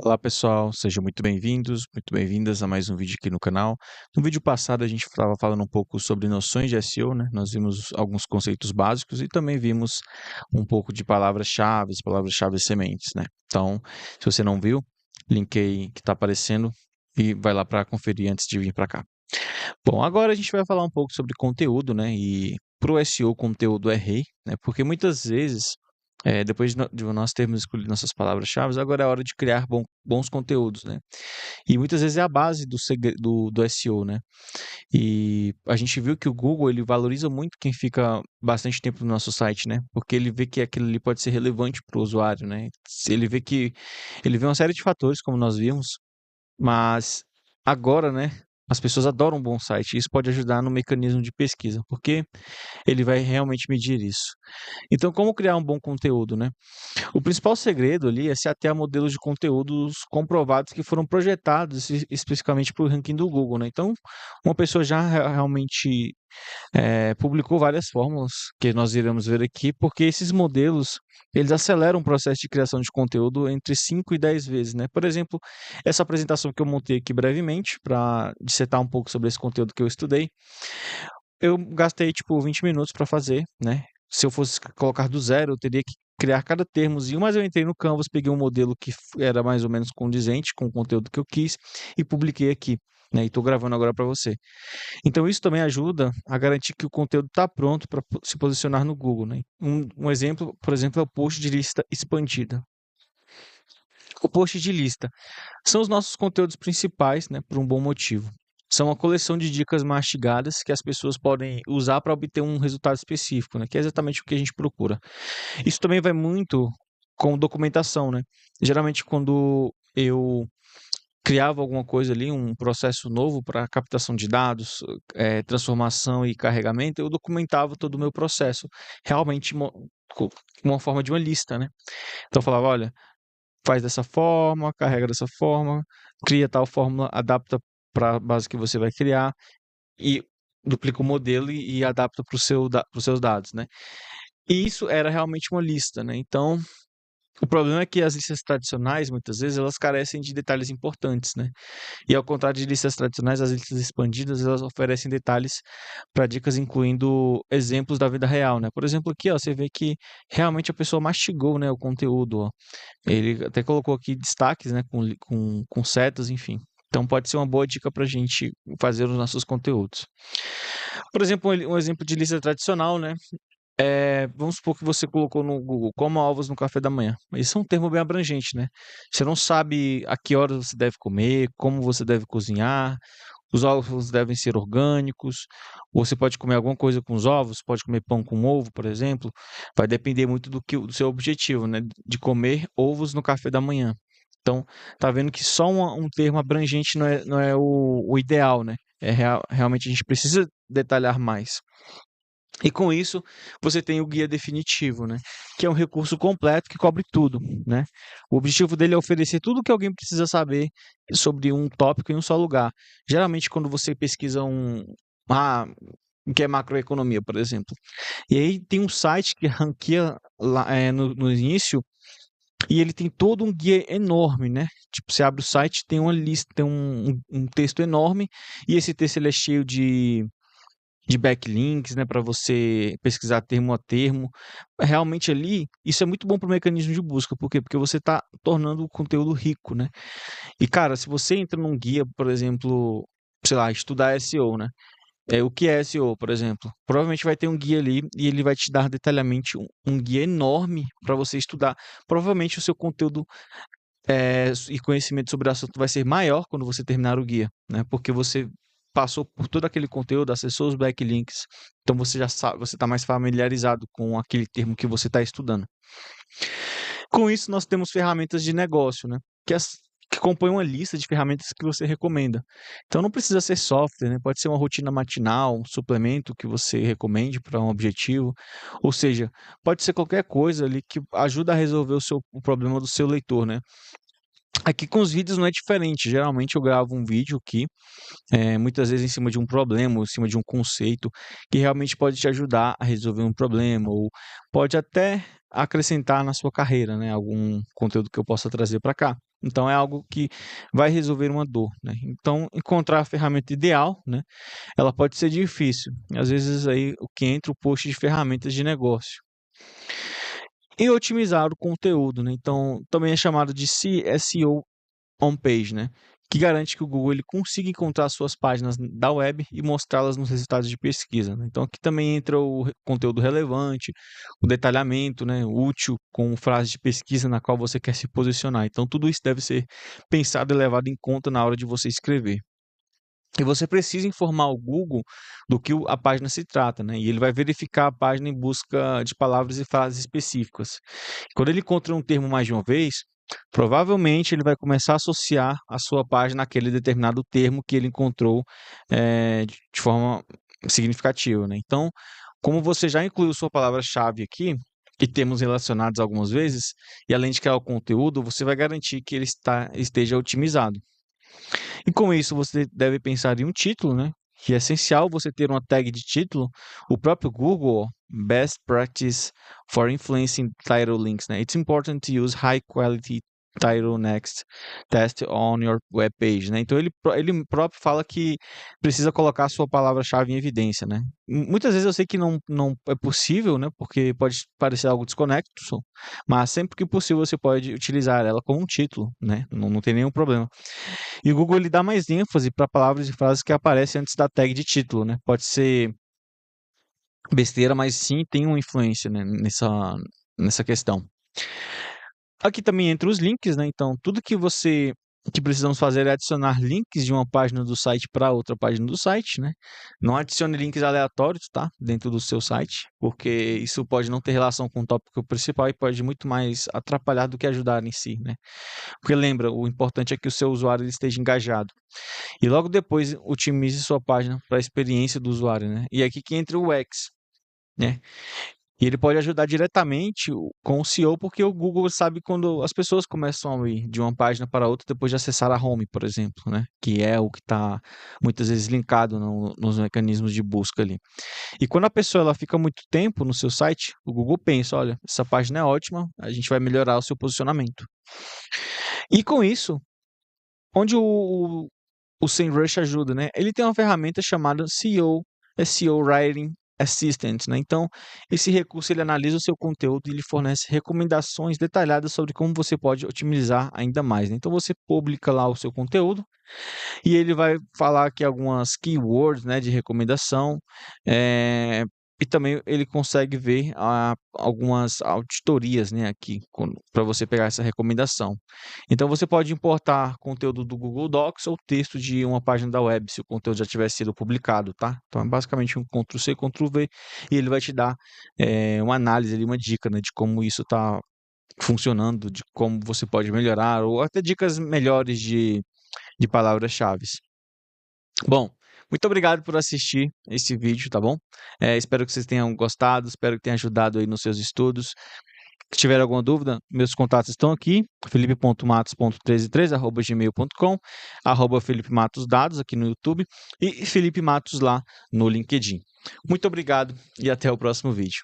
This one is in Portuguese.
Olá pessoal, sejam muito bem-vindos, muito bem-vindas a mais um vídeo aqui no canal. No vídeo passado a gente estava falando um pouco sobre noções de SEO, né? Nós vimos alguns conceitos básicos e também vimos um pouco de palavras-chave sementes, né? Então, se você não viu, link aí que está aparecendo e vai lá para conferir antes de vir para cá. Bom, agora a gente vai falar um pouco sobre conteúdo, né? E para o SEO, o conteúdo é rei, né? Porque muitas vezes, depois de nós termos escolhido nossas palavras-chave, agora é a hora de criar bons conteúdos, né? E muitas vezes é a base do SEO, né? E a gente viu que o Google ele valoriza muito quem fica bastante tempo no nosso site, né? Porque ele vê que aquilo ali pode ser relevante para o usuário, né? Ele vê uma série de fatores, como nós vimos, mas agora, né? As pessoas adoram um bom site. E isso pode ajudar no mecanismo de pesquisa, porque ele vai realmente medir isso. Então, como criar um bom conteúdo, né? O principal segredo ali é se ater a modelos de conteúdos comprovados que foram projetados especificamente para o ranking do Google, né? Então, uma pessoa já realmente publicou várias fórmulas que nós iremos ver aqui, porque esses modelos eles aceleram o processo de criação de conteúdo entre 5 e 10 vezes, né? Por exemplo, essa apresentação que eu montei aqui brevemente para dissetar um pouco sobre esse conteúdo que eu estudei, eu gastei tipo 20 minutos para fazer, né? Se eu fosse colocar do zero, eu teria que criar cada termozinho, mas eu entrei no Canvas, peguei um modelo que era mais ou menos condizente com o conteúdo que eu quis e publiquei aqui, né? E estou gravando agora para você. Então isso também ajuda a garantir que o conteúdo está pronto para se posicionar no Google, né? Um exemplo, por exemplo, é o post de lista expandida. O post de lista são os nossos conteúdos principais, né, por um bom motivo. São uma coleção de dicas mastigadas que as pessoas podem usar para obter um resultado específico, né, que é exatamente o que a gente procura. Isso também vai muito com documentação, né? Geralmente, quando eu criava alguma coisa ali, um processo novo para captação de dados, transformação e carregamento, eu documentava todo o meu processo, realmente com uma forma de uma lista, né? Então eu falava, olha, faz dessa forma, carrega dessa forma, cria tal fórmula, adapta para a base que você vai criar e duplica o modelo e adapta para os seus dados, né? E isso era realmente uma lista, né? Então, o problema é que as listas tradicionais, muitas vezes, elas carecem de detalhes importantes, né? E ao contrário de listas tradicionais, as listas expandidas, elas oferecem detalhes para dicas incluindo exemplos da vida real, né? Por exemplo, aqui, ó, você vê que realmente a pessoa mastigou, né, o conteúdo, ó. Ele até colocou aqui destaques, né, com setas, enfim. Então pode ser uma boa dica para a gente fazer os nossos conteúdos. Por exemplo, um exemplo de lista tradicional, né? Vamos supor que você colocou no Google coma ovos no café da manhã. Isso é um termo bem abrangente, né? Você não sabe a que horas você deve comer, como você deve cozinhar, os ovos devem ser orgânicos, ou você pode comer alguma coisa com os ovos, pode comer pão com ovo, por exemplo. Vai depender muito do seu objetivo, né? De comer ovos no café da manhã. Então, tá vendo que só um termo abrangente não é o ideal, né? Realmente a gente precisa detalhar mais. E com isso, você tem o guia definitivo, né? Que é um recurso completo que cobre tudo, né? O objetivo dele é oferecer tudo o que alguém precisa saber sobre um tópico em um só lugar. Geralmente, quando você pesquisa ah, o que é macroeconomia, por exemplo. E aí tem um site que ranqueia lá, no início e ele tem todo um guia enorme, né? Tipo, você abre o site, tem uma lista, tem um texto enorme e esse texto ele é cheio de backlinks, né, para você pesquisar termo a termo. Realmente ali, isso é muito bom para o mecanismo de busca. Por quê? Porque você está tornando o conteúdo rico, né? E, cara, se você entra num guia, por exemplo, sei lá, estudar SEO, né? O que é SEO, por exemplo? Provavelmente vai ter um guia ali e ele vai te dar detalhadamente um guia enorme para você estudar. Provavelmente o seu conteúdo e conhecimento sobre o assunto vai ser maior quando você terminar o guia, né? Porque você passou por todo aquele conteúdo, acessou os backlinks, então você já sabe, você está mais familiarizado com aquele termo que você está estudando. Com isso, nós temos ferramentas de negócio, né? Que compõem uma lista de ferramentas que você recomenda. Então não precisa ser software, né? Pode ser uma rotina matinal, um suplemento que você recomende para um objetivo. Ou seja, pode ser qualquer coisa ali que ajuda a resolver o problema do seu leitor, né? Aqui com os vídeos não é diferente. Geralmente eu gravo um vídeo aqui, muitas vezes em cima de um problema, ou em cima de um conceito, que realmente pode te ajudar a resolver um problema, ou pode até acrescentar na sua carreira, né? Algum conteúdo que eu possa trazer para cá. Então é algo que vai resolver uma dor, né? Então encontrar a ferramenta ideal, né? Ela pode ser difícil. Às vezes aí o que entra o post de ferramentas de negócio. E otimizar o conteúdo, né? Então também é chamado de SEO on-page, né? Que garante que o Google ele consiga encontrar suas páginas da web e mostrá-las nos resultados de pesquisa, né? Então aqui também entra o conteúdo relevante, o detalhamento, né, útil com frases de pesquisa na qual você quer se posicionar. Então tudo isso deve ser pensado e levado em conta na hora de você escrever. E você precisa informar o Google do que a página se trata, né? E ele vai verificar a página em busca de palavras e frases específicas. Quando ele encontra um termo mais de uma vez, provavelmente ele vai começar a associar a sua página àquele determinado termo que ele encontrou de forma significativa, né? Então, como você já incluiu sua palavra-chave aqui, e termos relacionados algumas vezes, e além de criar o conteúdo, você vai garantir que ele esteja otimizado. E com isso, você deve pensar em um título, né? Que é essencial você ter uma tag de título. O próprio Google, Best Practice for Influencing Title Links, né? It's important to use high quality title next test on your web page, né? Então ele próprio fala que precisa colocar a sua palavra-chave em evidência, né? Muitas vezes eu sei que não é possível, né? Porque pode parecer algo desconexo, mas sempre que possível você pode utilizar ela como um título, né? Não tem nenhum problema. E o Google ele dá mais ênfase para palavras e frases que aparecem antes da tag de título, né? Pode ser besteira, mas sim tem uma influência, né, nessa questão. Aqui também entra os links, né? Então, tudo que precisamos fazer é adicionar links de uma página do site para outra página do site, né? Não adicione links aleatórios, tá? Dentro do seu site, porque isso pode não ter relação com o tópico principal e pode muito mais atrapalhar do que ajudar em si, né? Porque lembra, o importante é que o seu usuário ele esteja engajado. E logo depois otimize sua página para a experiência do usuário, né? E é aqui que entra o UX, né? E ele pode ajudar diretamente com o SEO, porque o Google sabe quando as pessoas começam a ir de uma página para outra depois de acessar a home, por exemplo, né? Que é o que está muitas vezes linkado nos mecanismos de busca ali. E quando a pessoa ela fica muito tempo no seu site, o Google pensa, olha, essa página é ótima, a gente vai melhorar o seu posicionamento. E com isso, onde o SEMrush ajuda, né? Ele tem uma ferramenta chamada SEO Writing Assistant, né? Então, esse recurso ele analisa o seu conteúdo e ele fornece recomendações detalhadas sobre como você pode otimizar ainda mais, né? Então, você publica lá o seu conteúdo e ele vai falar aqui algumas keywords, né, de recomendação, e também ele consegue ver algumas auditorias, né, aqui para você pegar essa recomendação. Então você pode importar conteúdo do Google Docs ou texto de uma página da web, se o conteúdo já tiver sido publicado, tá? Então é basicamente um Ctrl+C, Ctrl+V e ele vai te dar uma análise ali, uma dica, né, de como isso está funcionando, de como você pode melhorar ou até dicas melhores de palavras-chave. Bom, muito obrigado por assistir esse vídeo, tá bom? Espero que vocês tenham gostado, espero que tenha ajudado aí nos seus estudos. Se tiver alguma dúvida, meus contatos estão aqui, felipe.matos.133@gmail.com, @Felipe Matos Dados aqui no YouTube e Felipe Matos lá no LinkedIn. Muito obrigado e até o próximo vídeo.